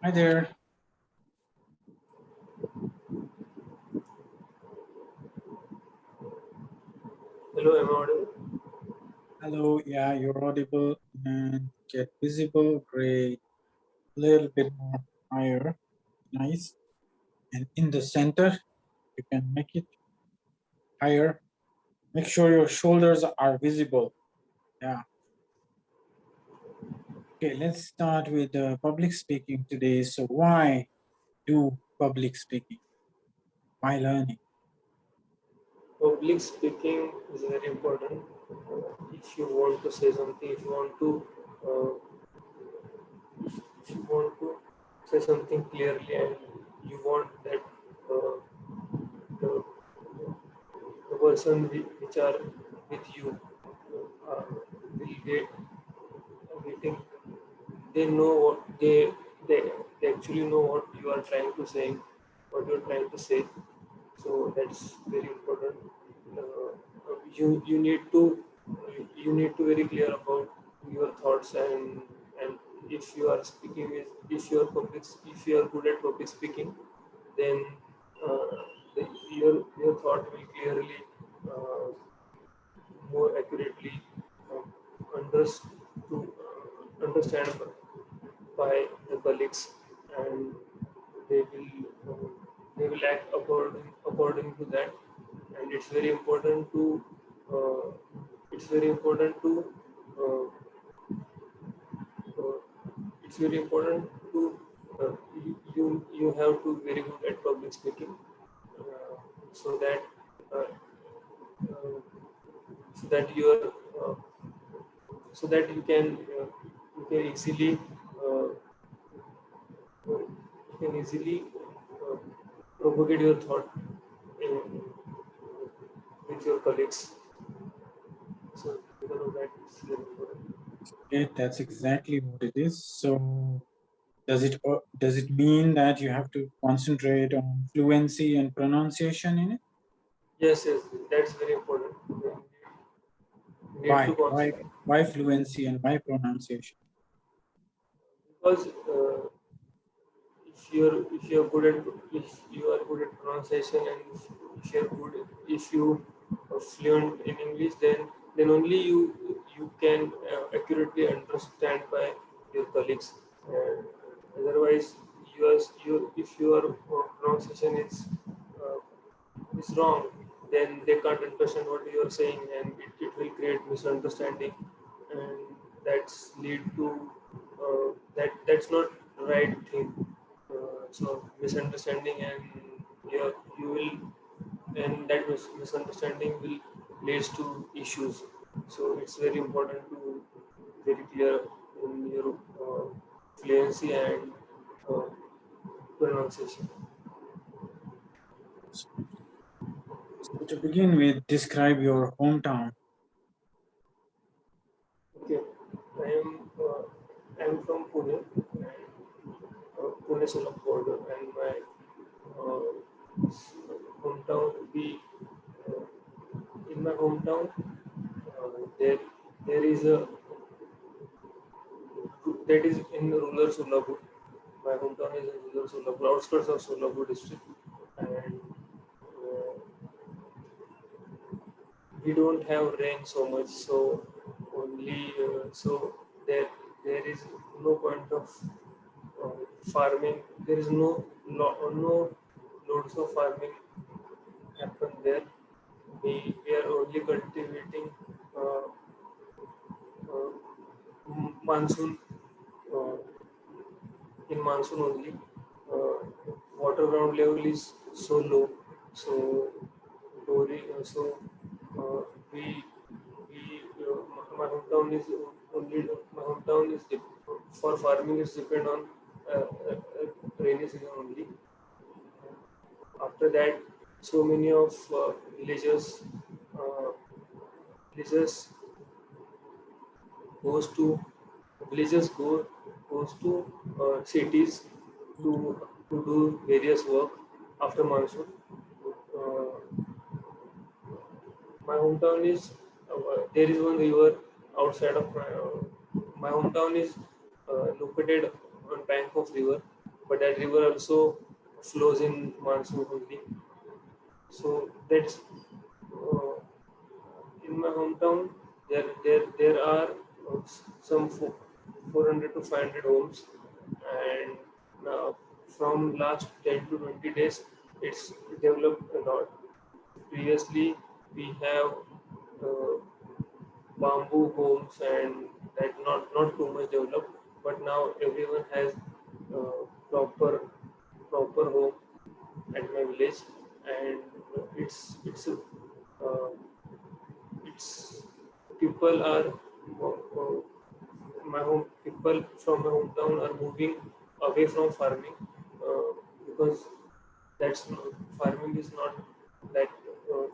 Hi there. Hello, am I audible? Hello. Yeah, you're audible and get visible. Great. Little bit more higher. Nice. And in the center, you can make it higher. Make sure your shoulders are visible. Yeah. Okay, let's start with public speaking today. So why do public speaking? Why learning? Public speaking is very important. If you want to say something, uh, if you want to say something clearly, and you want that uh, the, the person which are with you will getting they know what they, they actually know what you are trying to say, what you are trying to say. So that's very important. You need to very clear about your thoughts, and if you are speaking with if you are good at public speaking, then uh, your thought will clearly uh, more accurately uh, understand by the colleagues, and they will uh, they will act according to that. And uh, it's very important to uh, uh, it's very important to you have to be very good at public speaking, uh, so that uh, uh, so that you are so that you can easily uh, you can easily uh, propagate your thought in, with your colleagues. So because of that, it's very important. Okay, that's exactly what it is. So does it mean that you have to concentrate on fluency and pronunciation in it? Yes, yes, that's very important. You need to Why? Why? concentrate Why fluency and why pronunciation? because if you're good at if you are good at pronunciation, and if you're good if you are fluent in English, then only you can accurately understand by your colleagues. Otherwise, if your pronunciation uh, is wrong, then they can't understand what you are saying, and it will create misunderstanding, and that's lead to that's not the right thing. So misunderstanding, and you will and that misunderstanding will leads to issues. So it's very important to very clear in your fluency and uh, pronunciation. So to begin with, describe your hometown. Okay, I am from Pune, and Pune Solapur border, and my hometown will be uh, in my hometown. There is a that is in rural Solapur. My hometown is in rural Solapur, outskirts of Solapur district, and uh, we don't have rain so much. So only so there there is no point of farming. There is no loads of farming happen there. We are only cultivating uh, monsoon, uh, in monsoon only. Uh, Water ground level is so low, so so uh, we my hometown is only my hometown is for farming is depend on rainy season only. After that, so many of uh, villagers goes to villagers goes to cities to do various work after monsoon. Uh, my hometown is there is one river outside of my hometown is located on bank of river. but that river also flows in monsoon only. So that's uh, in my hometown. There are some 400 to 500 homes, and from last 10 to 20 days, it's developed a lot. Previously, we have uh, bamboo homes and that not too much developed, but now everyone has proper home at my village, and uh, it's people are my home people from my hometown are moving away from farming, because that's not, farming is not that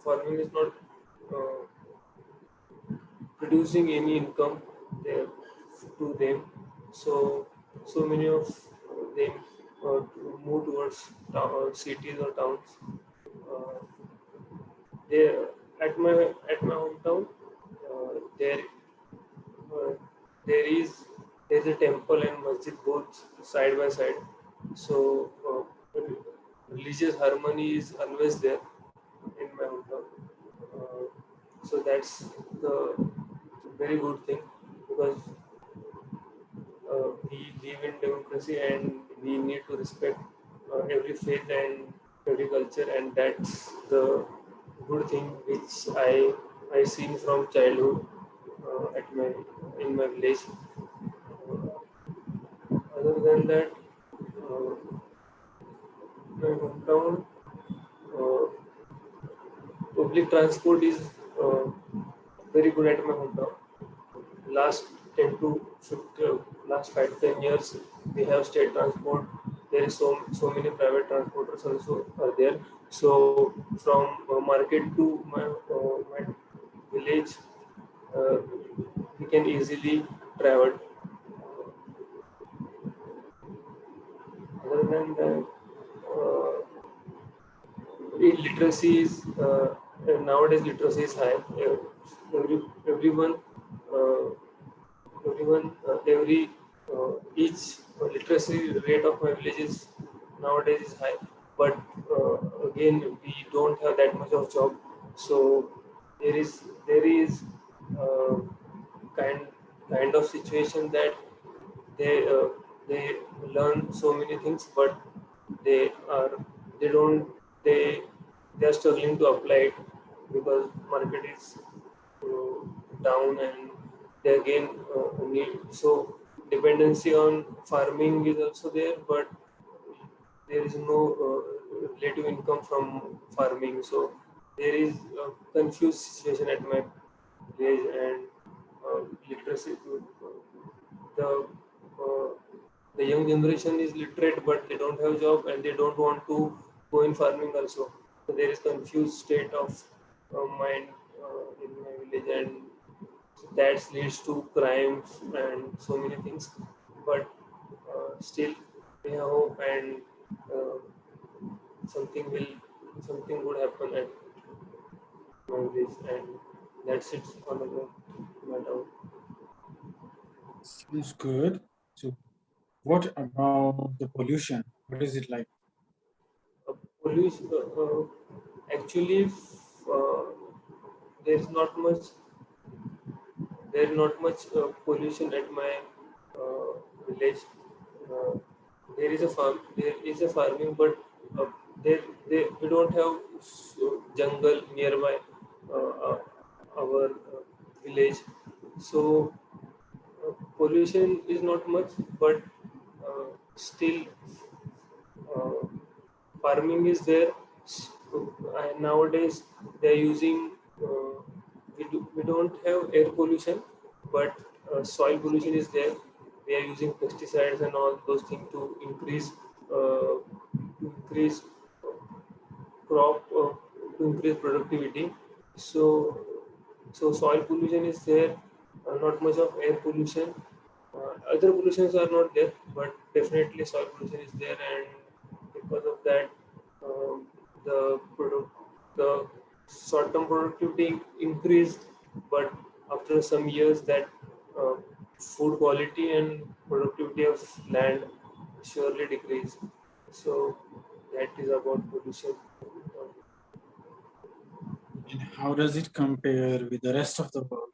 farming is not uh, producing any income there to them. So so many of them to move towards cities or towns. Uh, there at my hometown, there uh, there is there is a temple and masjid both side by side. So religious harmony is always there in my hometown. Uh, so that's the very good thing, because we live in democracy and we need to respect every faith and every culture, and that's the good thing which I seen from childhood at my in my village. Other than that, uh, my hometown uh, public transport is uh, very good at my hometown. Last 10 to 50, last 5 to 10 years, we have state transport. There is so many private transporters also are there. So from market to my village, uh, we can easily travel. Other than that, uh, literacy is nowadays literacy is high. Every, everyone uh, everyone every each literacy rate of my village is nowadays is high, but again we don't have that much of job. So there is uh, kind kind of situation that they uh, they learn so many things, but they are they don't they they are struggling to apply it because market is uh, down, and they again need. So dependency on farming is also there, but there is no relative income from farming. So there is a confused situation at my village, and literacy. The uh, the young generation is literate, but they don't have job and they don't want to go in farming also. So there is confused state of mind in my village, and that leads to crimes and so many things. But still, we have hope, and uh, something will something would happen at my village, and that's it on the matter. Sounds good. So, what about the pollution? What is it like? Pollution, actually, uh, there's not much there's not much pollution at my uh, village. Uh, there is a farming, but uh, we don't have jungle nearby uh, our village. So pollution is not much, but still uh, farming is there. And nowadays they are using we don't have air pollution, but soil pollution is there. We are using pesticides and all those things to increase crop to increase productivity. So so soil pollution is there, not much of air pollution. Other pollutions are not there, but definitely soil pollution is there, and because of that, um, the product, the short-term productivity increased, but after some years, that uh, food quality and productivity of land surely decrease. So that is about pollution. And how does it compare with the rest of the world?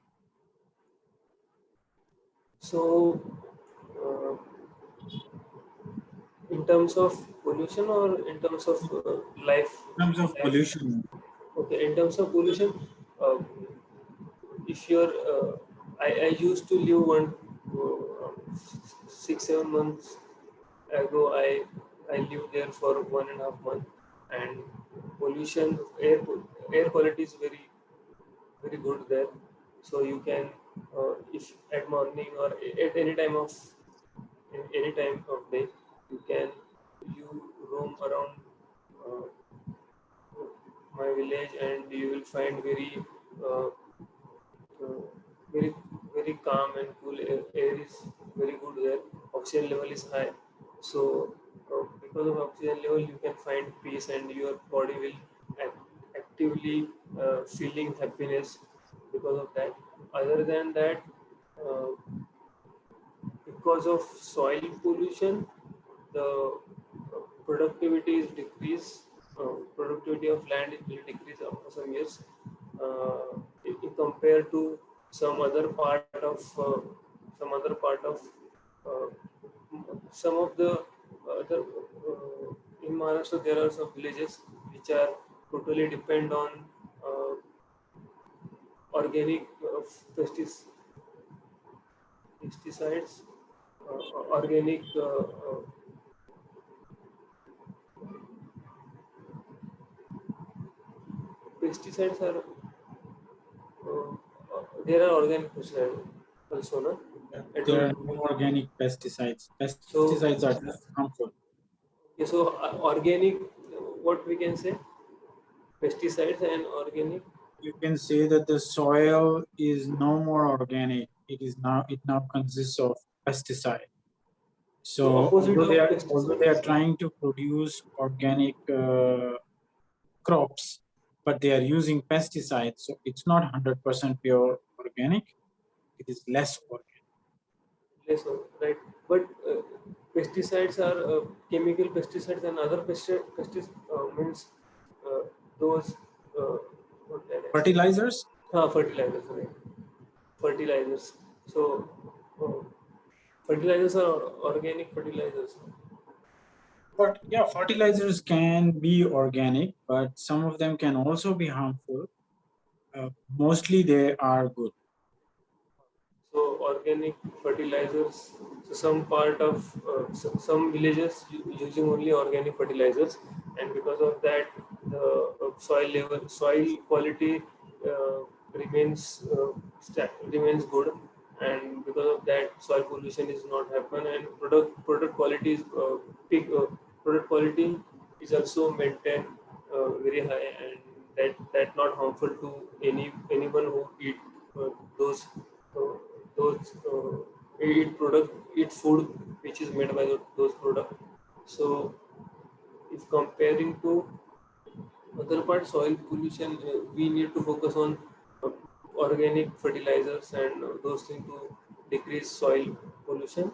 So uh, in terms of pollution or in terms of life, In terms of life. pollution, Okay, in terms of pollution, uh, if you're, I used to live one 6 7 months ago. I lived there for 1.5 months, and pollution, air quality is very good there. So you can, if at morning or at any time of in any time of day, you can you roam around uh, my village, and you will find uh, uh, very very calm and cool air is very good there. Oxygen level is high, so because of oxygen level you can find peace, and your body will actively feeling happiness because of that. Other than that, uh, because of soil pollution, the productivity is decreased. Productivity of land will decrease after some years, in compared to some other part of some other part of uh, some of the other in Maharashtra. There are some villages which are totally depend on uh, organic pesticides, organic pesticides are there are organic pesticides also, no? I there don't. are no organic pesticides. So, Pesticides are just harmful. yeah, so organic, what we can say, pesticides and organic. You can say that the soil is no more organic. It now consists of pesticide. So So opposite of although they are pesticides. trying to produce organic crops, but they are using pesticides. So it's not 100% pure organic. It is less organic. Less of, right? But pesticides are chemical pesticides, and other means uh, those what can I say? Fertilizers, Fertilizers, right? Fertilizers. So uh, fertilizers are organic fertilizers. but yeah, fertilizers can be organic, but some of them can also be harmful. Mostly they are good. So organic fertilizers. So some part of some villages using only organic fertilizers, and because of that, the soil quality uh, remains remains good, and because of that, soil pollution is not happen, and product quality is peak, product quality is also maintained very high, and that not harmful to anyone who eat uh, those uh, eat food which is made by those products. So if comparing to other part soil pollution, we need to focus on uh, organic fertilizers and those things to decrease soil pollution.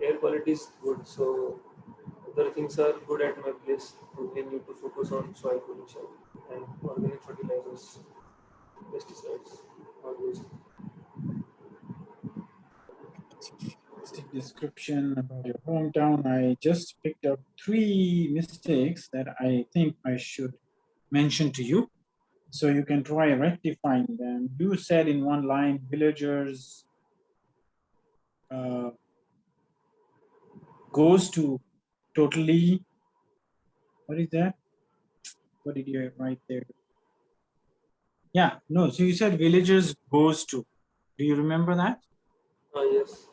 Air quality is good, so other things are good at my place. We need to focus on soil pollution and organic fertilizers, pesticides, all those. Basic description about your hometown. I just picked up three mistakes that I think I should mention to you, so you can try rectifying them. You said in one line, villagers uh, goes to totally. What is that? What did you write there? Yeah, no. So you said villagers goes to. Do you remember that? Yes.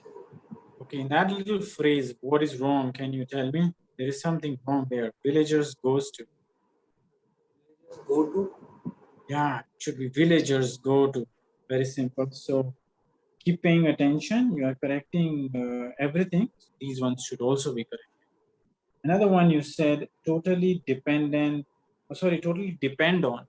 Okay, in that little phrase, what is wrong? Can you tell me? There is something wrong there. Villagers goes to. Go to. Yeah, it should be villagers go to. Very simple. So keep paying attention. You are correcting everything. These ones should also be correct. Another one you said totally dependent. Oh, sorry, totally depend on.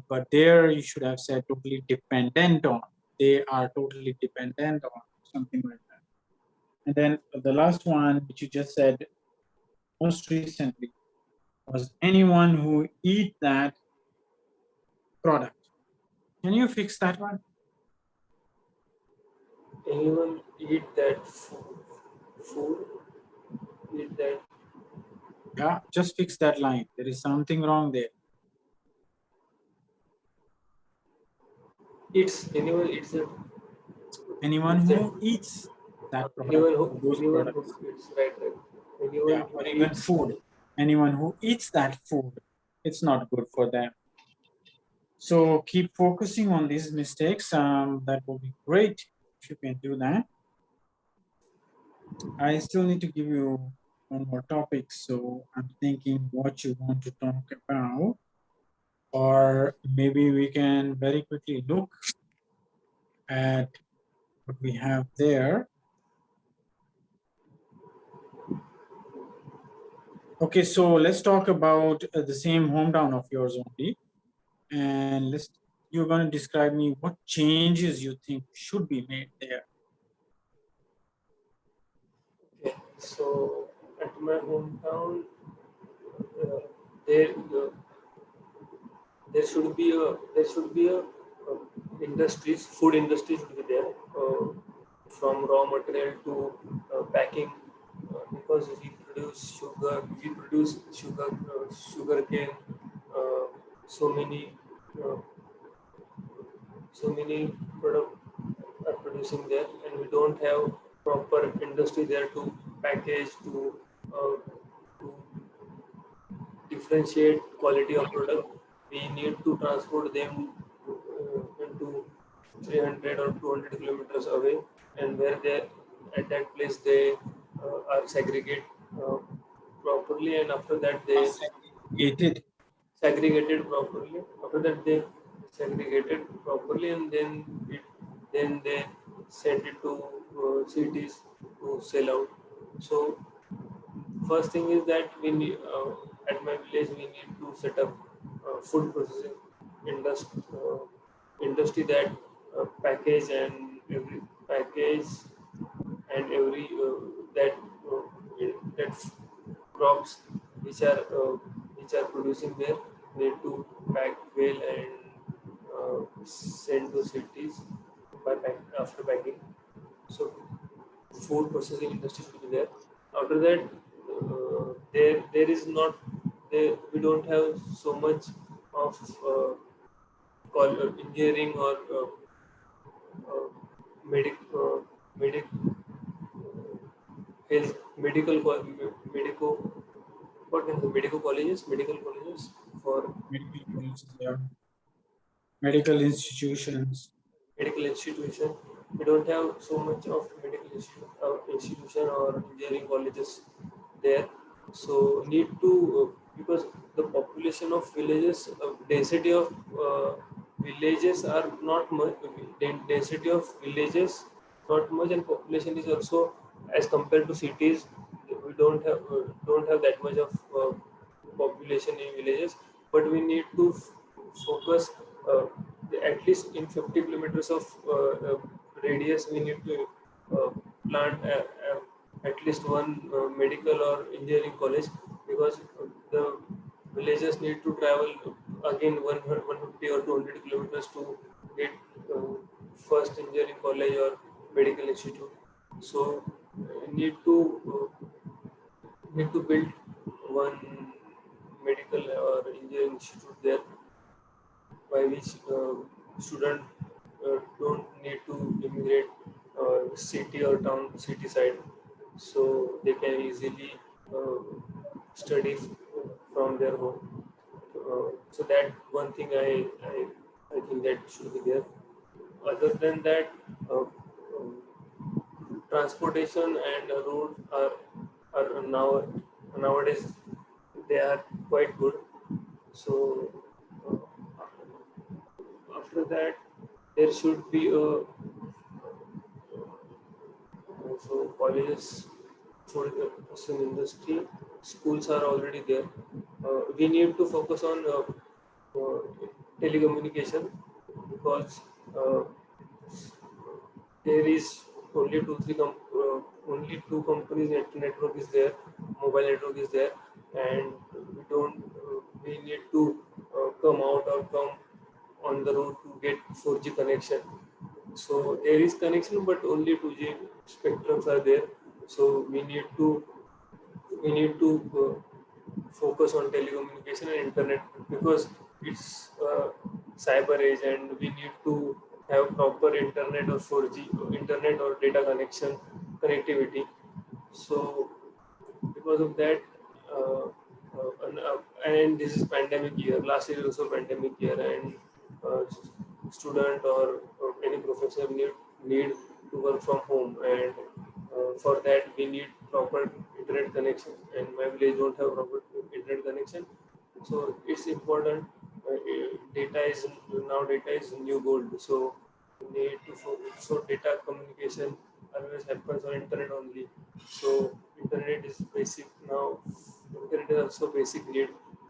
But there you should have said totally dependent on. They are totally dependent on something like that. And then the last one, which you just said most recently, was anyone who eat that product. Can you fix that one? Anyone eat that food, eat that. Yeah, just fix that line. There is something wrong there. Anyone eats it. Anyone Eats it. who eats that product Anyone who or those anyone who products. eats, right, right. Anyone Yeah, who or even eats. food. Anyone who eats that food, it's not good for them. So keep focusing on these mistakes. That will be great if you can do that. I still need to give you one more topic. So I'm thinking what you want to talk about, or maybe we can very quickly look at what we have there. Okay, so let's talk about the same hometown of yours only. And you're going to describe me what changes you think should be made there. Okay, so at my hometown, there there should be a industries, food industry should be there, from raw material to packing, because we produce sugar cane, uh, so many uh, so many product are producing there, and we don't have proper industry there to package, to differentiate quality of product. We need to transport them into 300 or 200 kilometers away, and where they at that place they are segregate uh, properly, and after that they Segregated. segregated properly. After that they segregated properly, and then they send it to cities to sell out. So first thing is that we need, at my village we need to set up food processing industry that package and every package and every that crops which are producing there need to pack well and send to cities after packing. So food processing industry should be there. After that, there is not there we don't have so much of engineering or uh, medic medic health medical what kind of medical colleges for Medical colleges, yeah. Medical institutions. medical institution. We don't have so much of institution or engineering colleges there. So need to because the population of villages, density of villages are not much. Density of villages not much, and population is also as compared to cities. We don't have that much of population in villages, but we need to focus uh, at least in 50 kilometers of radius. We need to uh, plant at least one medical or engineering college, because the villagers need to travel again 150 or 200 kilometers to get uh, first engineering college or medical institute. So need to build one medical or engineering institute there, by which student don't need to immigrate city or town city side, so they can easily uh, study from their home. So that one thing I think that should be there. Other than that, transportation and road are nowadays they are quite good. So uh, after that, there should be a so colleges for the processing industry. Schools are already there. We need to focus on uh, telecommunication, because uh, there is only two three only two companies network is there, mobile network is there, and we don't we need to come out or come on the road to get 4G connection. So there is connection, but only 2G spectrums are there. So we need to focus on telecommunication and internet, because it's cyber age, and we need to have proper internet or 4G internet or data connection connectivity. So because of that, uh, and this is pandemic year. Last year also pandemic year, and uh, student or any professor need to work from home, and for that we need proper internet connection. And my village don't have proper internet connection, so it's important. Data is new gold. So we need to focus. So data communication always happens on internet only. So internet is basic now. Internet is also basic need,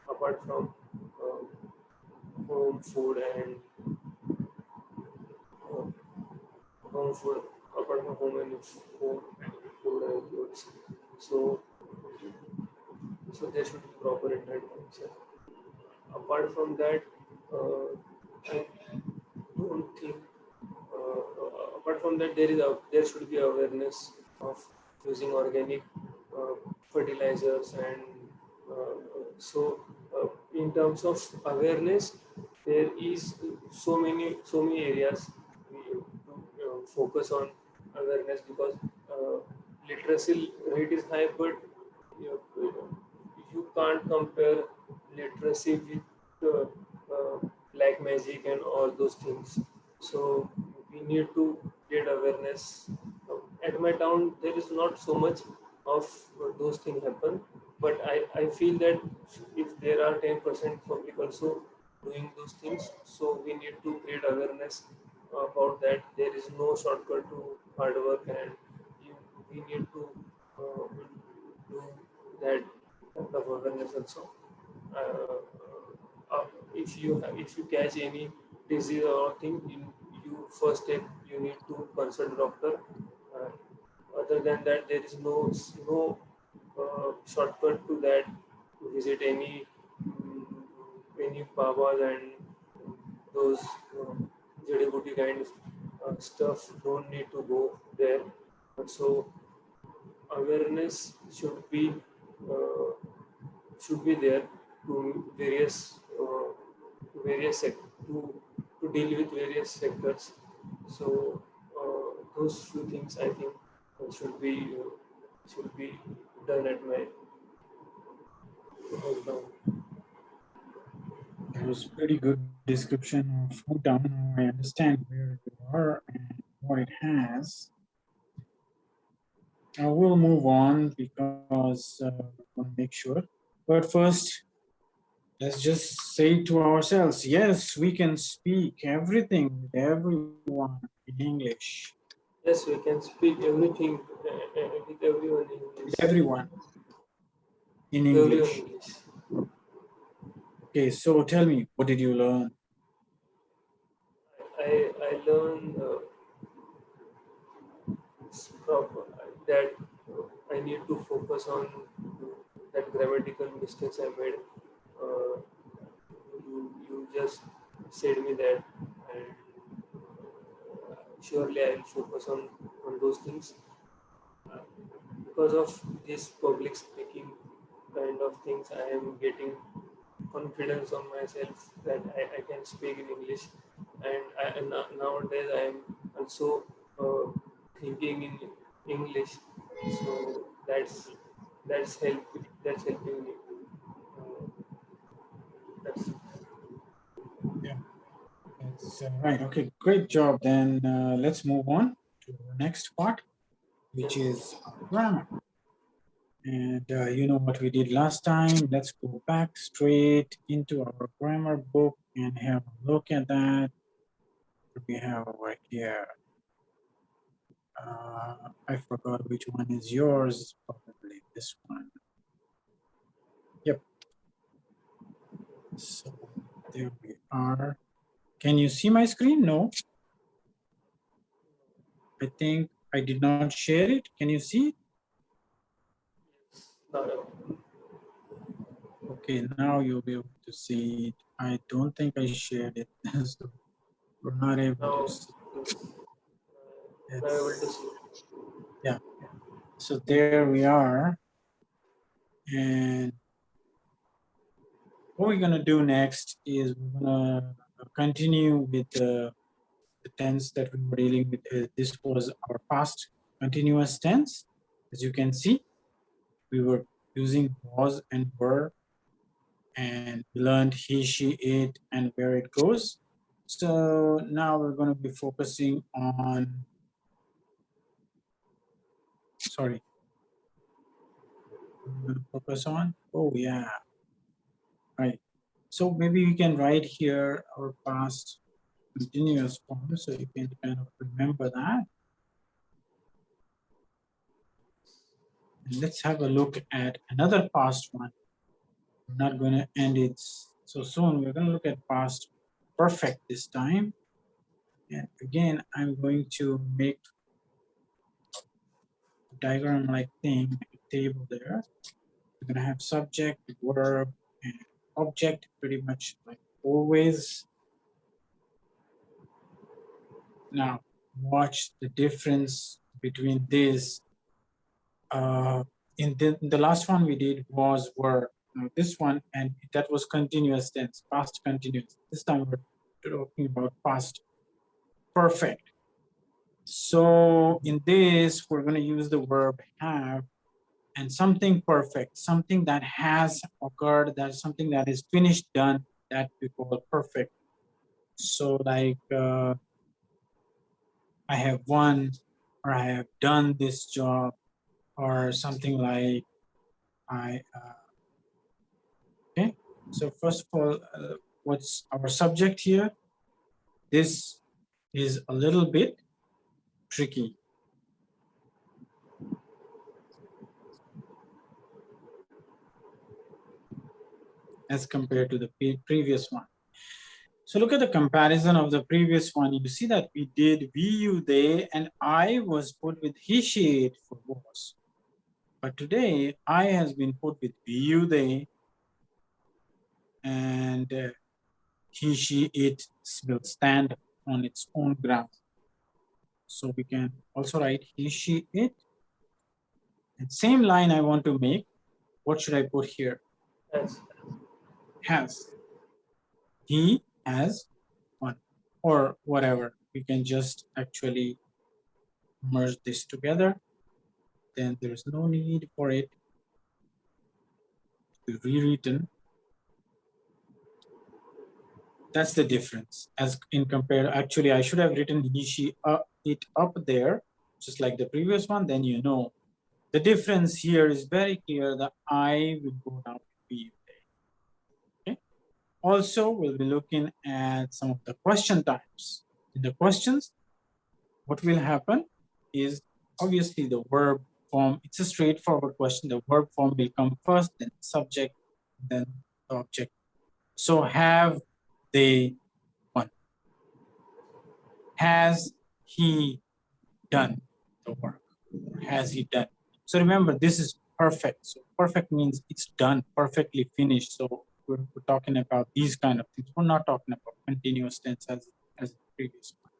apart from uh, home food and uh, home food, apart from home and food and clothes. So so there should be proper internet connection. Apart from that, I don't think. Apart from that, there should be awareness of using organic uh, fertilizers, and uh, so in terms of awareness, there is so many areas we have to focus on awareness, because uh, literacy rate is high, but you can't compare literacy with black magic and all those things. So we need to get awareness. At my town, there is not so much of those things happen, but I feel that if there are 10% public also doing those things, so we need to create awareness about that. There is no shortcut to hard work, and you, we need to do that kind of awareness also. Uh, if you catch any disease or thing, you first step you need to consult doctor. Uh, Other than that, there is no shortcut to that, to visit any babas and those jadi buti kind of stuff. Don't need to go there. So awareness uh, should be there to various to deal with various sectors. So those few things I think should be done at my hometown. That was pretty good description of hometown. I understand where you are and what it has. We'll move on because we want to make sure. But first, let's just say to ourselves, yes, we can speak everything with everyone in English. Yes, we can speak everything with everyone in With English. everyone in With everyone in English. English. Okay, so tell me, what did you learn? I learned proper that I need to focus on that grammatical mistakes I made. Uh, you just said me that, and surely I will focus on those things. Uh, because of this public speaking kind of things, I am getting confidence on myself that I can speak in English, and nowadays I am also uh, thinking in English, so that's helping me. Uh, that's Yeah, that's right. Okay, great job. Then let's move on to the next part, which yes. is grammar. And you know what we did last time. Let's go back straight into our grammar book and have a look at that. What we have over here. I forgot which one is yours. It's probably this one. Yep. So there we are. Can you see my screen? No. I think I did not share it. Can you see it? No. Okay, now you'll be able to see it. I don't think I shared it, so we're not able to Now, see. now able to It's, see. yeah, so there we are. And what we're gonna do next is we're gonna continue with the tense that we were dealing with. This was our past continuous tense. As you can see, we were using was and were, and we learned he, she, it, and where it goes. So now we're going to be focusing on, sorry, we're going to focus on, oh yeah, right. So maybe we can write here our past continuous form so you can kind of remember that. And let's have a look at another past one. We're not going to end it so soon. We're going to look at past perfect this time. And again, I'm going to make a diagram-like thing, a table there. We're going to have subject, verb, and object pretty much like always. Now, watch the difference between this. In the last one we did was were. Now this one, and that was continuous tense, past continuous. This time we're talking about past perfect. So in this, we're going to use the verb have and something perfect, something that has occurred, that's something that is finished, done, that we call perfect. So like I have won, or I have done this job, or something like okay. So first of all, what's our subject here? This is a little bit tricky as compared to the previous one. So look at the comparison of the previous one. You see that we did we, you, they, and I was put with he, she, it for was. But today, I has been put with we, you, they, and he, she, it will stand on its own ground. So we can also write he, she, it. And same line I want to make. What should I put here? Yes. Has. He has one, or whatever. We can just actually merge this together. Then there's no need for it to be rewritten. That's the difference. As in compare, actually, I should have written he, she, it up there, just like the previous one. Then you know the difference here is very clear. The I will go down to be. Okay. Also, we'll be looking at some of the question types. In the questions, what will happen is obviously the verb form. It's a straightforward question. The verb form will come first, then subject, then the object. So have they won? Has he done the work? Has he done? So remember, this is perfect. So perfect means it's done, perfectly finished. So we're talking about these kind of things. We're not talking about continuous tense as the previous one.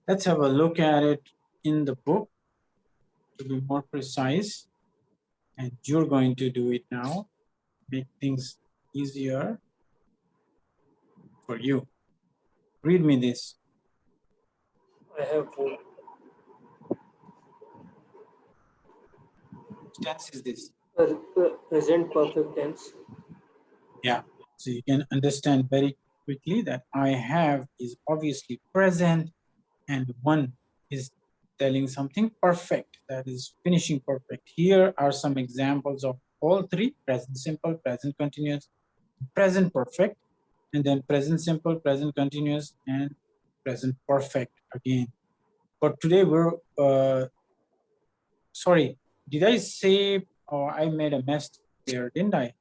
Let's have a look at it in the book to be more precise. And you're going to do it now, make things easier for you. Read me this. I have four. Which tense is this? Present perfect tense. Yeah, so you can understand very quickly that I have is obviously present, and one is telling something perfect, that is finishing perfect. Here are some examples of all three: present simple, present continuous, present perfect, and then present simple, present continuous, and present perfect again. But today we're, sorry, did I say, or I made a mess there, didn't I?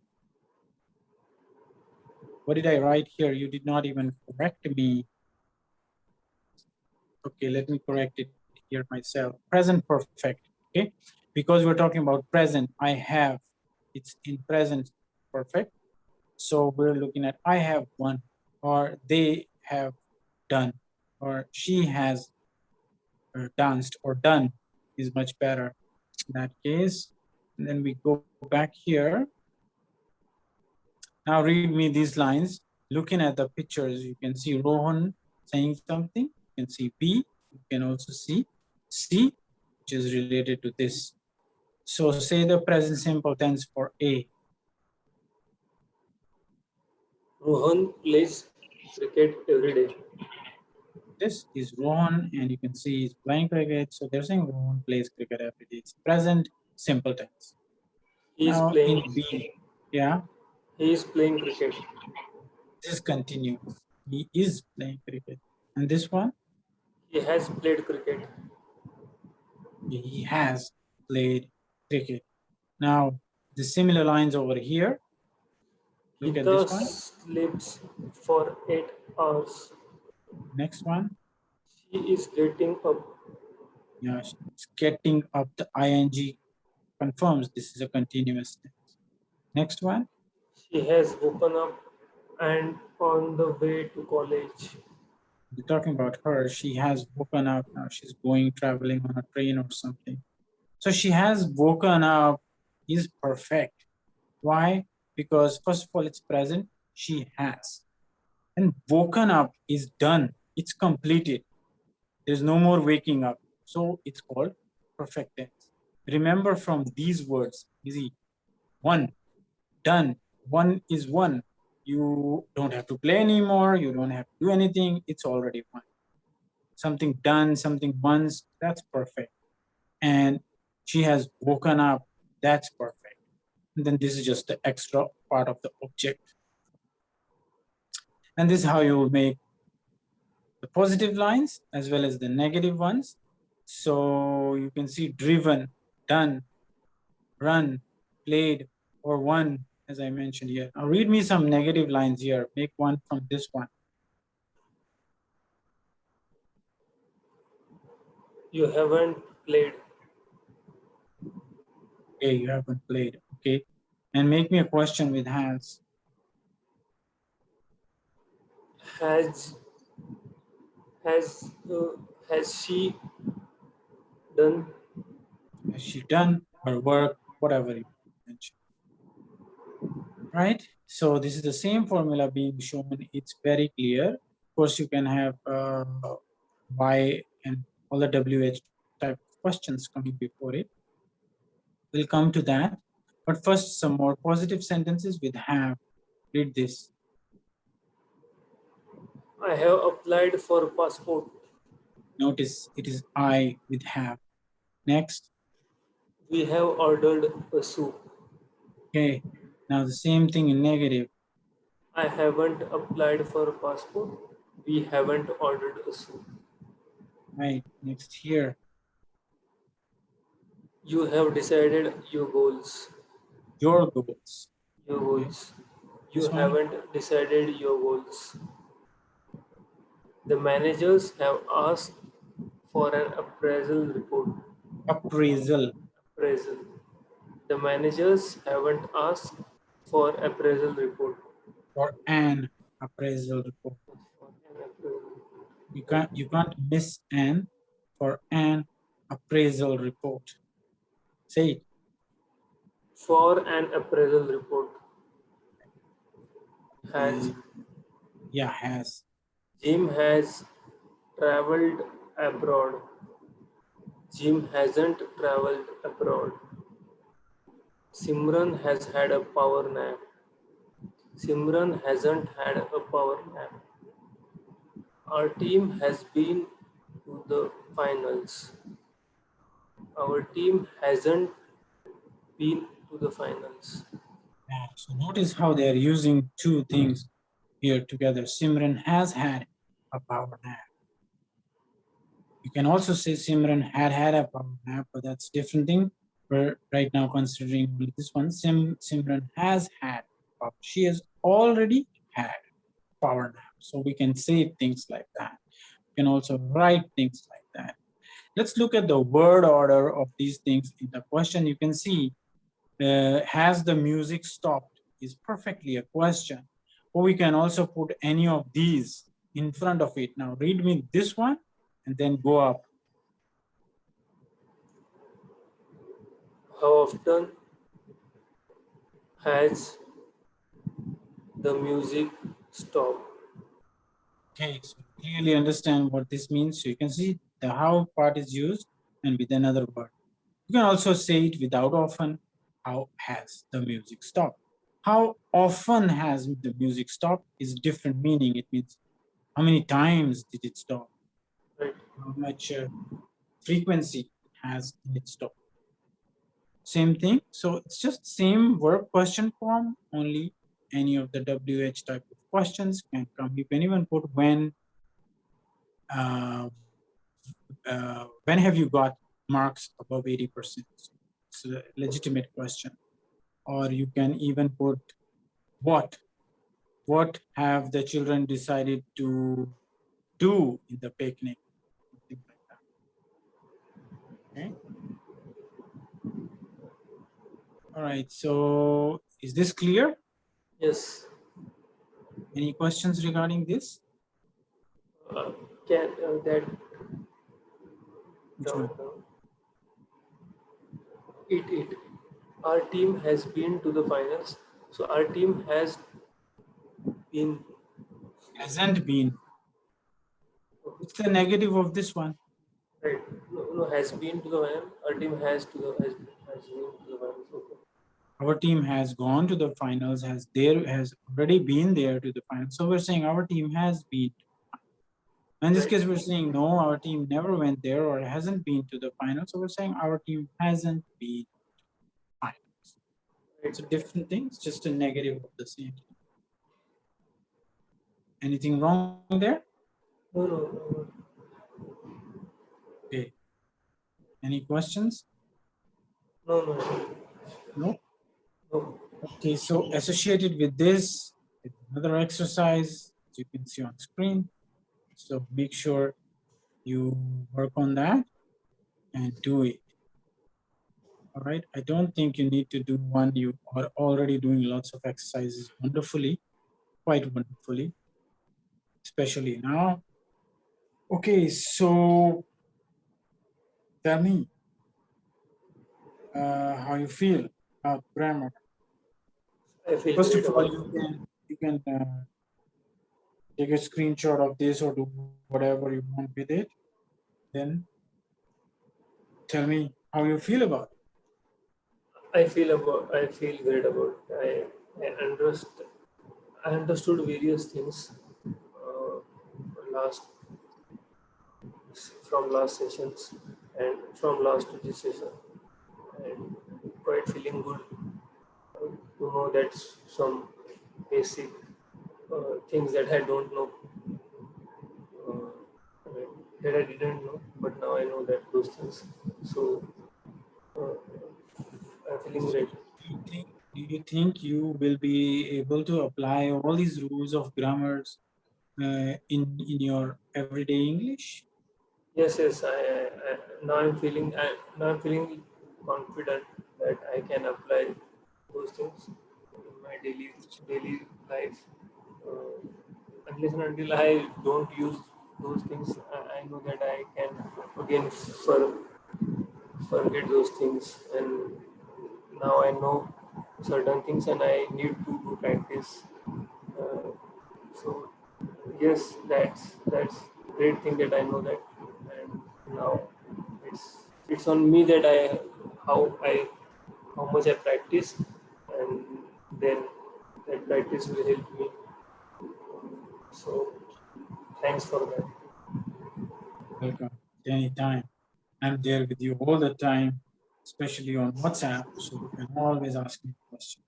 What did I write here? You did not even correct me. Okay, let me correct it here myself. Present perfect, okay? Because we're talking about present, I have, it's in present perfect. So we're looking at I have won, or they have done, or she has danced, or done is much better in that case. And then we go back here. Now read me these lines. Looking at the pictures, you can see Rohan saying something. You can see B. You can also see C, which is related to this. So say the present simple tense for A. Rohan plays cricket every day. This is Rohan, and you can see he's playing cricket. So they're saying Rohan plays cricket every day. It's present simple tense. He is Now in playing. B, yeah, He is playing cricket. this continues. He is playing cricket. And this one, He has played cricket. he has played cricket. Now the similar lines over here. Look at Geeta this one. sleeps for 8 hours. Next one. She is getting up. Yeah, it's getting up. The ing confirms this is a continuous tense. Next one. She has woken up and on the way to college. We're talking about her. She has woken up. Now she's going traveling on a train or something. So she has woken up is perfect. Why? Because first of all, it's present. She has. And woken up is done. It's completed. There's no more waking up. So it's called perfect tense. Remember from these words, easy. One, done. One is one. You don't have to play anymore. You don't have to do anything. It's already one. Something done, something once, that's perfect. And she has woken up, that's perfect. And then this is just the extra part of the object. And this is how you will make the positive lines as well as the negative ones. So you can see driven, done, run, played, or won, as I mentioned here. Now read me some negative lines here. Make one from this one. You haven't played. Okay, you haven't played. Okay. And make me a question with has. Has has uh, has she done? Has she done her work? Whatever you mentioned. Right? So this is the same formula being shown. It's very clear. Of course, you can have why and all the WH type of questions coming before it. We'll come to that. But first, some more positive sentences with have. Read this. I have applied for passport. Notice it is I with have. Next. We have ordered a soup. Okay. Now the same thing in negative. I haven't applied for a passport. We haven't ordered a soup. Right. Next here. You have decided your goals. Your goals. Your Okay. goals. You This one. haven't decided your goals. The managers have asked for an appraisal report. Appraisal. Appraisal. The managers haven't asked for appraisal report. For an appraisal report. For an appraisal. You can't miss an for an appraisal report. Say it. For an appraisal report. Has Yeah, has. Jim has traveled abroad. Jim hasn't traveled abroad. Simran has had a power nap. Simran hasn't had a power nap. Our team has been to the finals. Our team hasn't been to the finals. Yeah. So notice how they are using two things here together. Simran has had a power nap. You can also say Simran had a power nap, but that's different thing. We're right now considering this one. Simran has had power. She has already had power nap. So we can say things like that. We can also write things like that. Let's look at the word order of these things in the question. You can see, has the music stopped is perfectly a question. Or we can also put any of these in front of it. Now read me this one and then go up. How often has the music stopped? Okay, so clearly understand what this means. So you can see the how part is used and with another word. You can also say it without often. How has the music stopped? How often has the music stopped is different meaning. It means how many times did it stop? Right. How much frequency it has in its stop. Same thing. So it's just same verb question form, only any of the WH type of questions can come. You can even put uh, when have you got marks above 80%? It's a legitimate question. Or you can even put what? What have the children decided to do in the picnic? Something like that. Okay. All right. So is this clear? Yes. Any questions regarding this? Uh, can that Which one? down? It our team has been to the finals. So our team has been. Hasn't been. What's the negative of this one? Right. No, no, has been to the finals. Our team has been to the finals. Okay. Our team has gone to the finals, has already been there to the finals. So we're saying our team has been. In this Right. case, we're saying no, our team never went there or hasn't been to the finals. So we're saying our team hasn't been finals. Right. It's a different thing. It's just a negative of the same thing. Anything wrong there? No, no, no, Okay. Any questions? no, no, no. No. No. Okay. So associated with this, is another exercise, as you can see on screen. So make sure you work on that and do it. All right. I don't think you need to do one. You are already doing lots of exercises wonderfully, quite wonderfully, especially now. Okay. So tell me how you feel about grammar. I feel First great of all, about you can take a screenshot of this or do whatever you want with it. Then tell me how you feel about it. I feel great about I understood various things uh, last from last sessions and from last to this session, and quite feeling good to know that some basic things that I don't know, that I didn't know, but now I know that those things. So uh, I'm feeling So great. do you think you will be able to apply all these rules of grammars in your everyday English? Yes, yes. Now now I'm feeling confident that I can apply those things in my daily life. Uh, unless and until I don't use those things, I know that I can again forget those things. And now I know certain things, and I need to do practice. Uh, so yes, that's great thing that I know that, and now it's on me that I how much I practice, and then that practice will help me. So thanks for that. Welcome anytime. I'm there with you all the time, especially on WhatsApp, so you can always ask me questions.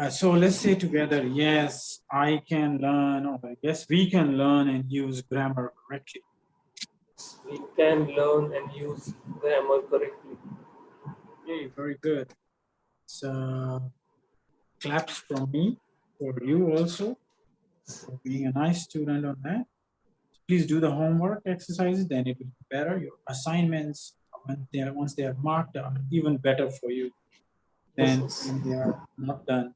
So let's say together, yes, I can learn, or I guess we can learn and use grammar correctly. We can learn and use grammar correctly. Okay, very good. So claps from me for you also for being a nice student on that. please do the homework exercises, then it will be better. Your assignments, once they are marked, are even better for you Yes, than yes. when they are not done.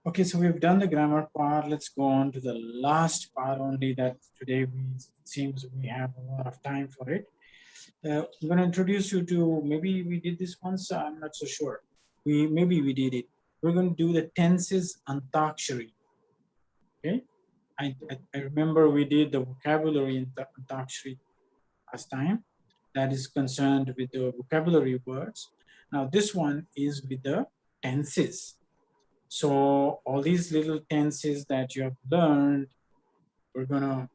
Okay, so we've done the grammar part. Let's go on to the last part only, that today it seems we have a lot of time for it. I'm going to introduce you to, maybe we did this once, I'm not so sure. Maybe we did it. We're going to do the tenses Antakshari. Okay, I remember we did the vocabulary in the Antakshari last time. That is concerned with the vocabulary words. Now this one is with the tenses. So all these little tenses that you have learned, we're gonna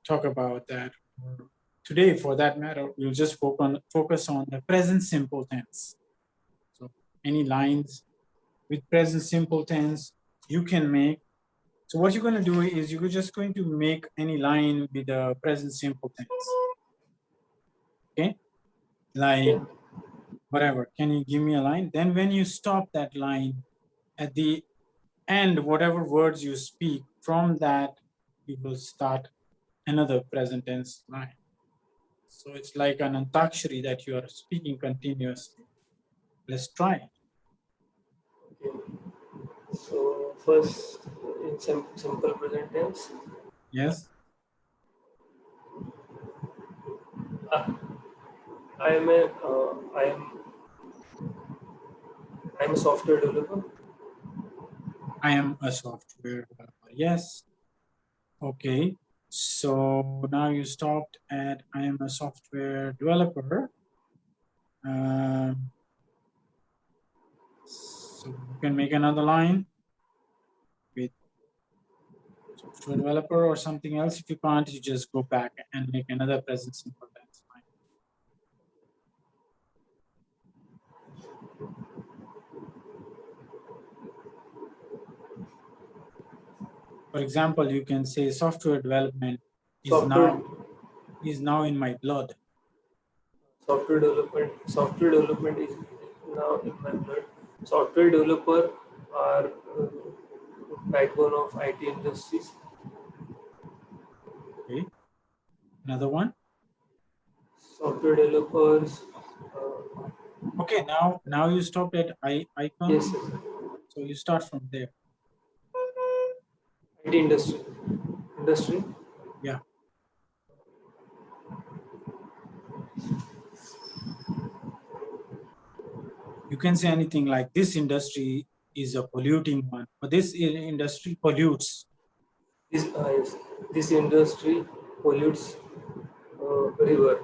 talk about that. Today, for that matter, we'll just focus on the present simple tense. So any lines with present simple tense you can make. So what you're going to do is you're just going to make any line with the present simple tense. Okay, like Okay. whatever. Can you give me a line? Then when you stop that line at the end, whatever words you speak, from that you will start another present tense line. So it's like an antakshari that you are speaking continuously. Let's try. Okay. So first, in simple present tense, Yes, uh, I am a I am a software developer. I am a software developer. Yes. Okay. So now you stopped at I am a software developer. So you can make another line with software developer or something else. If you can't, you just go back and make another present simple tense line. For example, you can say software development is Software now in my blood. software development is now in my blood. Software developer are backbone of IT industries. Okay. Another one. Software developers. Okay. Now you stopped at Yes, icon. yes. So you start from there. IT industry. Yeah. You can say anything like this industry is a polluting one, or this industry pollutes. Yes, this industry pollutes river.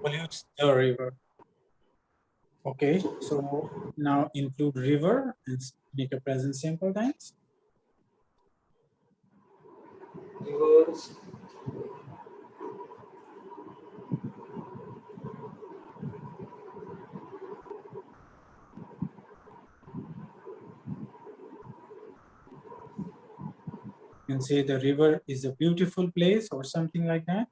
Pollutes the river. Okay, so now include river and make a present simple tense. Rivers. You can say the river is a beautiful place or something like that.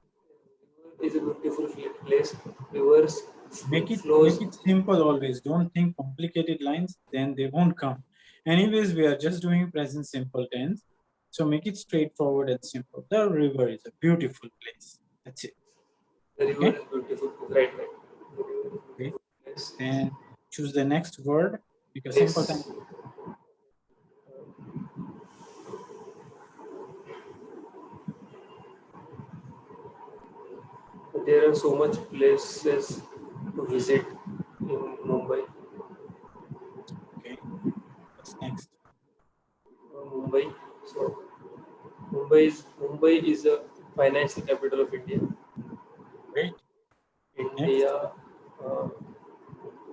Is a beautiful place. Rivers Make flows. it simple always. Don't think complicated lines, then they won't come. Anyways, we are just doing present simple tense. So make it straightforward and simple. The river is a beautiful place. That's it. The river Okay. is beautiful. Right, right. The river is Okay. beautiful place. Then choose the next word because simple tense. Place. There are so much places to visit in Mumbai. Okay. What's next? Mumbai. So Mumbai is a financial capital of India. Great. Next. India. Uh,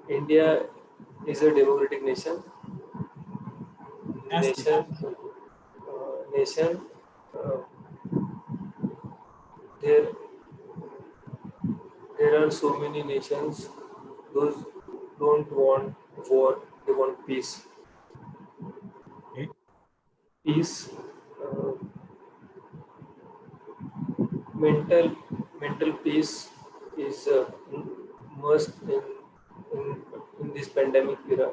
India is a democratic nation. Fantastic. Nation. Uh, there there are so many nations. Those don't want war. They want peace. Okay. Peace. Uh, mental mental peace is must in, in this pandemic era.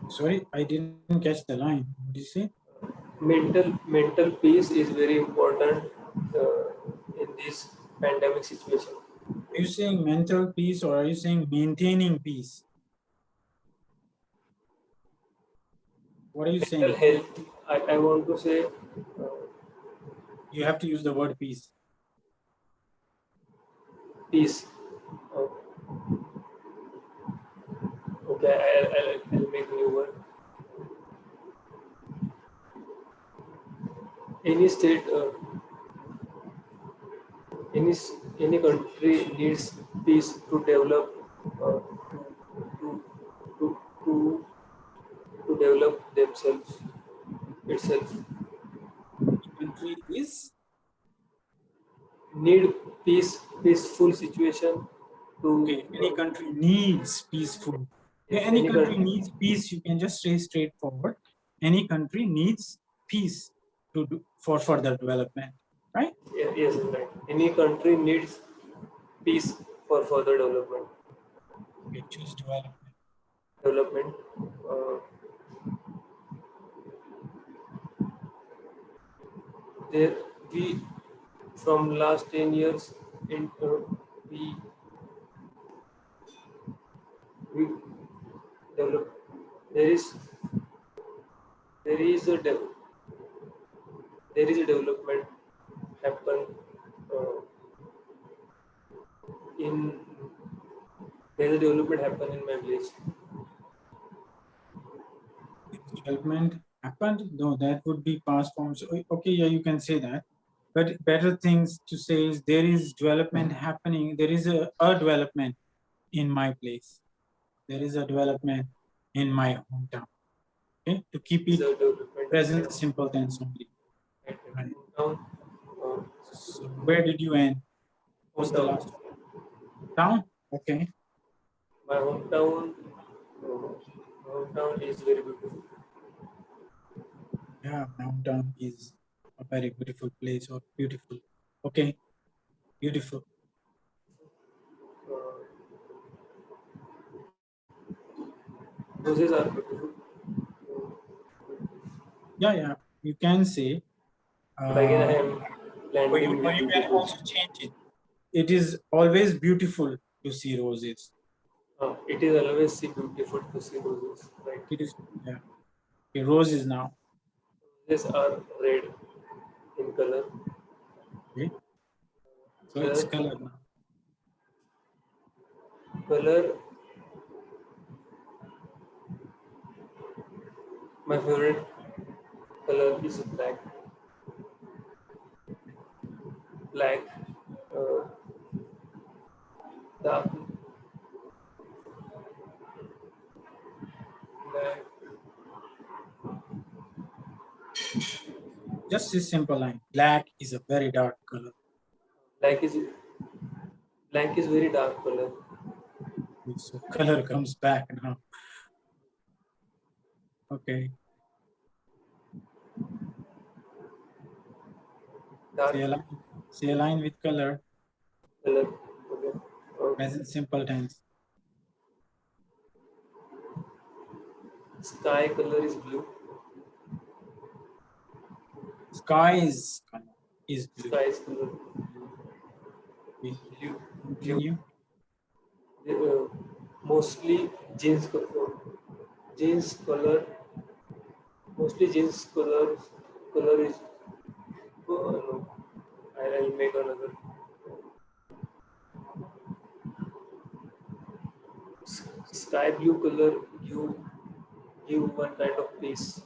Sorry, I didn't catch the line. What did you say? mental peace is very important in this pandemic situation. Are you saying mental peace or are you saying maintaining peace? What are you Mental saying? health. I want to say You have to use the word peace. peace. Uh, okay, I'll make new word. Any state, any any country needs peace to develop, uh, to, to to to develop themselves itself. The country is Need peaceful situation to okay. Any country needs peaceful. Okay, yes, any any country country. needs peace. You can just say straightforward. Any country needs peace to do, for further development, right? Yes, right. Any country needs peace for further development. Okay, choose development. Development. Uh, there we from last 10 years in we we develop. There is there is a de- there is a development happen uh, in there is a development happen in my village. Development happened. No, that would be past forms. Okay, yeah, you can say that. But better things to say is there is development happening. There is a development in my place. There is a development in my hometown. Okay, to keep Is it a development present simple tense only. at Right. hometown. Uh, So where did you end? What's the hometown. last town? Okay. My hometown. Uh, hometown is very beautiful. Yeah, hometown is a very beautiful place or beautiful. Okay, beautiful. Uh, roses are beautiful. Yeah, yeah. You can say. But again, I Uh, am blending or with you can beautiful. also change it. It is always beautiful to see roses. It is always see beautiful to see roses, right? It is, yeah. Okay, roses now. Roses are red in color. Okay, so it's Color, color now. color. My favorite color is black. Black, uh, dark black. Just a simple line. Black is a very dark color. Black is black is very dark color. Okay, so color comes back now. Okay. Dark Say a line with color. color. Okay. Present simple tense. Sky color is blue. Sky's color is blue. Sky is color Okay. blue. Blue. Continue. Uh, mostly jeans color. Jeans color. Mostly jeans color is. No. I'll make another. Sky blue color. You give one kind of peace.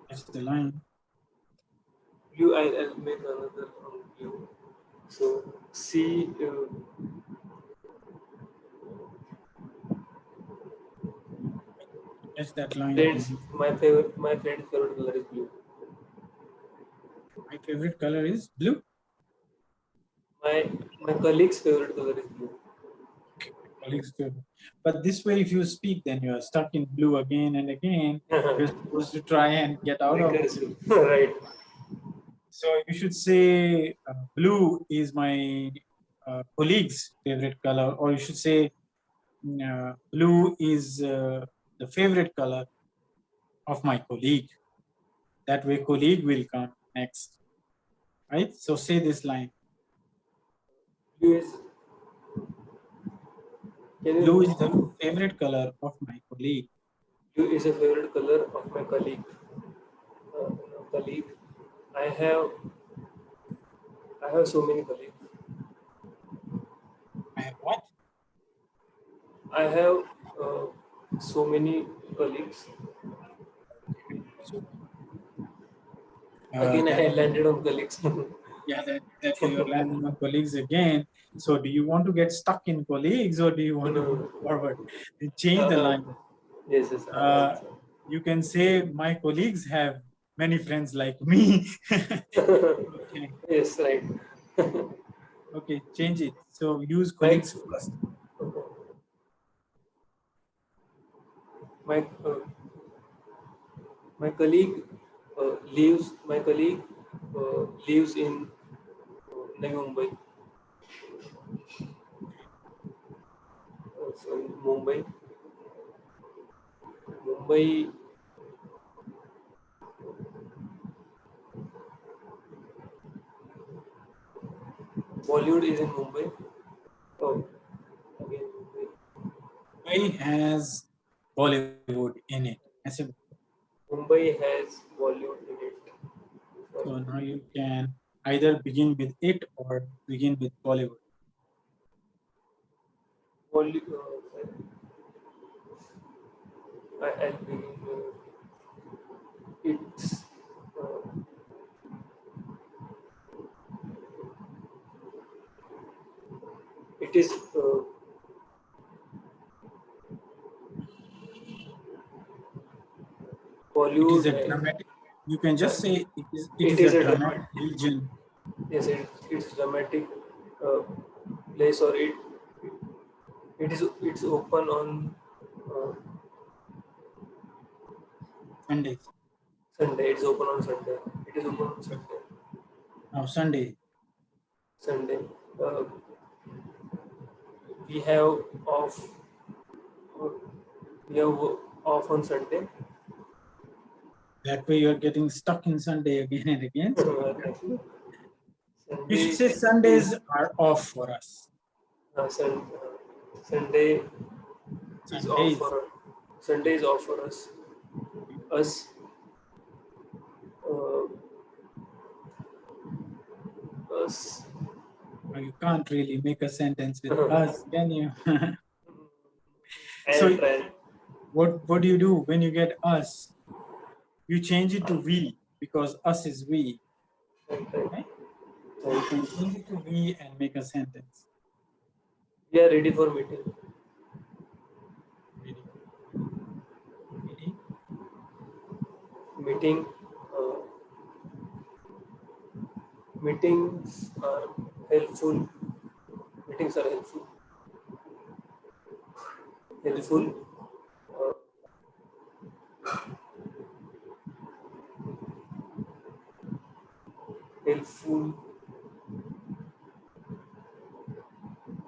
That's the line. Blue. I'll make another from blue. So see. That's that line Friends, again. my friend's favorite color is blue. My favorite color is blue. My colleague's favorite color is blue. Colleagues good. But this way, if you speak, then you are stuck in blue again and again. You're supposed to try and get out of it. Recursive, right? So you should say blue is my colleague's favorite color, or you should say blue is the favorite color. of my colleague. That way colleague will come next, right? So say this line. Blue is. Can Blue you? is the favorite color of my colleague. Blue is a favorite color of my colleague. Uh, colleague. I have. I have so many colleagues. I have what? I have so many colleagues. So, Again, that I landed on colleagues. yeah, that you're landing on colleagues again. So do you want to get stuck in colleagues or do you want to move No. forward? And change the Uh, line. yes, yes. Uh, you can say my colleagues have many friends like me. Okay, Yes, right. okay, change it. So use my colleagues first. my my colleague lives. My colleague lives in Navi Mumbai. Sorry, Mumbai. Mumbai. Bollywood is in Mumbai. Oh, again Mumbai. Mumbai has Bollywood in it. I said, Mumbai has Bollywood in it. so now you can either begin with it or begin with Bollywood. Bollywood. I'll begin. It's uh, it is It is Bollywood. a dramatic. You can Uh, just say it is. It it is a is a dramatic dramatic. region. Yes, it's dramatic uh, place, or it's open on uh, Sundays. Sunday. It's open on Sunday. It is open on Sunday. Now Sunday. Sunday. Uh, we have off. Uh, we have off on Sunday. That way you're getting stuck in Sunday again and again. So you should Sunday say is Sundays are off for us. Sunday is off Sundays. for Sunday is off for us. Us uh, us. Now, you can't really make a sentence with us, can you? I'll So try. what do you do when you get us? You change it to we because us is we, I'll try. right? So you can change it to we and make a sentence. We are ready for meeting. Ready? Ready? Meeting. Uh, Meetings are helpful. Meetings are helpful. Helpful. Helpful. Uh, Helpful.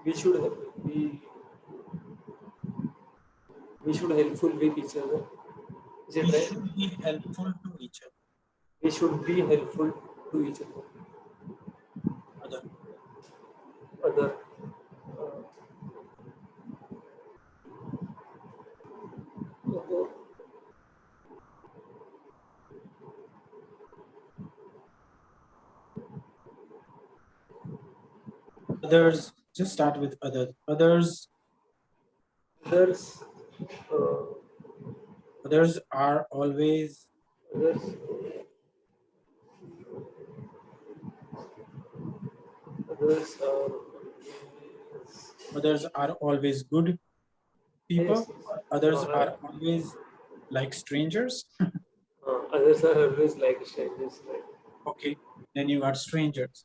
We should have, we should helpful with each other. Is We it right? should be helpful to each We should be helpful to each other. other. Uh, other. Others. Just start with others. Others. Others. Uh, Others are always. Others. Others are. Others are always good Yes. people. Others Uh, are always like strangers. Others are always like strangers, like Okay, then you got strangers.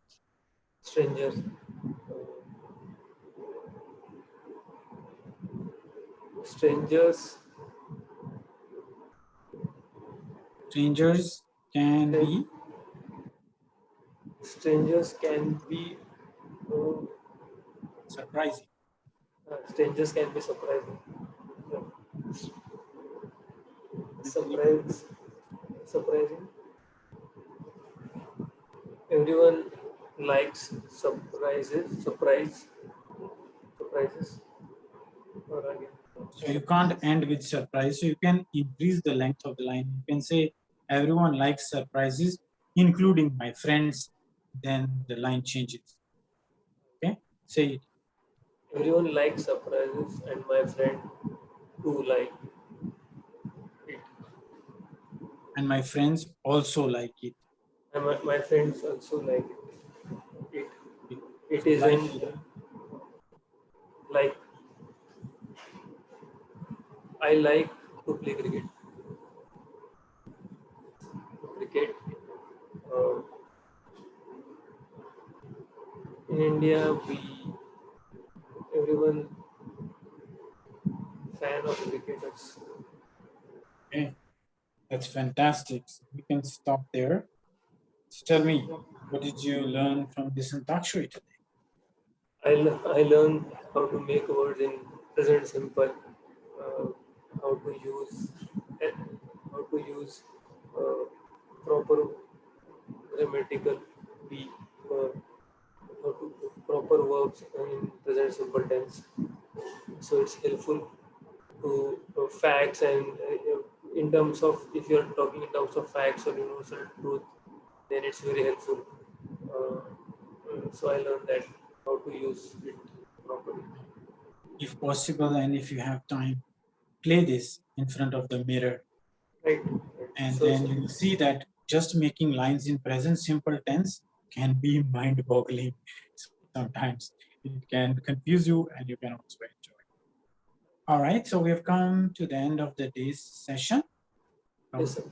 strangers. Strangers. Strangers can Stran- be Strangers can be. Uh, surprising. Strangers can be surprising. Yeah. Surprise, surprising. Everyone likes surprises. Or again. So you can't end with surprise. So you can increase the length of the line. You can say everyone likes surprises, including my friends. Then the line changes. Okay, say it. Everyone likes surprises, and my friend too like it. And my friends also like it. And my friends also like it. Okay. It So like isn't it. like I like to play cricket. Cricket. Uh, in India, we everyone fan of cricketers. Okay, that's fantastic. So we can stop there. So tell me, what did you learn from this Antakshari today? I learned how to make words in present simple, uh, how to use eh, how to use uh, proper grammatical be how to proper verbs in present simple tense. So it's helpful to facts and in terms of if you're talking in terms of facts or universal truth, then it's very helpful. So I learned that how to use it properly. If possible, and if you have time, play this in front of the mirror, Right. and So, then you will see that just making lines in present simple tense can be mind-boggling sometimes. It can confuse you, and you can also enjoy. All right, so we have come to the end of the day's session. yes, So sir.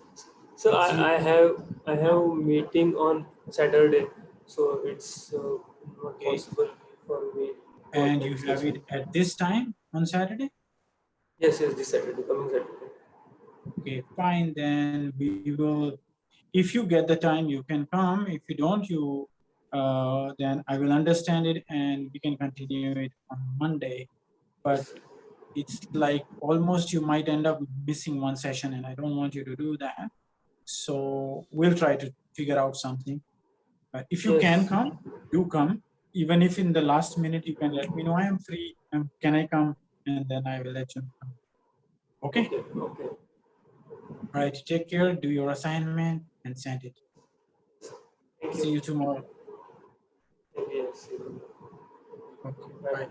So we'll see you I tomorrow. have meeting on Saturday, so it's not Okay, possible for me to and attend you this have session. it at this time on Saturday. Yes, yes, this Saturday, coming Saturday. Okay, fine. Then we will. If you get the time, you can come. If you don't, then I will understand it, and we can continue it on Monday. But Yes, it's like almost you might end up missing one session, and I don't want you to do that. So we'll try to figure out something. If you can yes. come, do come. Even if in the last minute you can let me know I am free, can I come, and then I will let you know. Okay. Okay, okay. All right. Take care. Do your assignment and send it. Thank See you. you tomorrow. Thank you. Yes. Okay. Bye Bye. bye.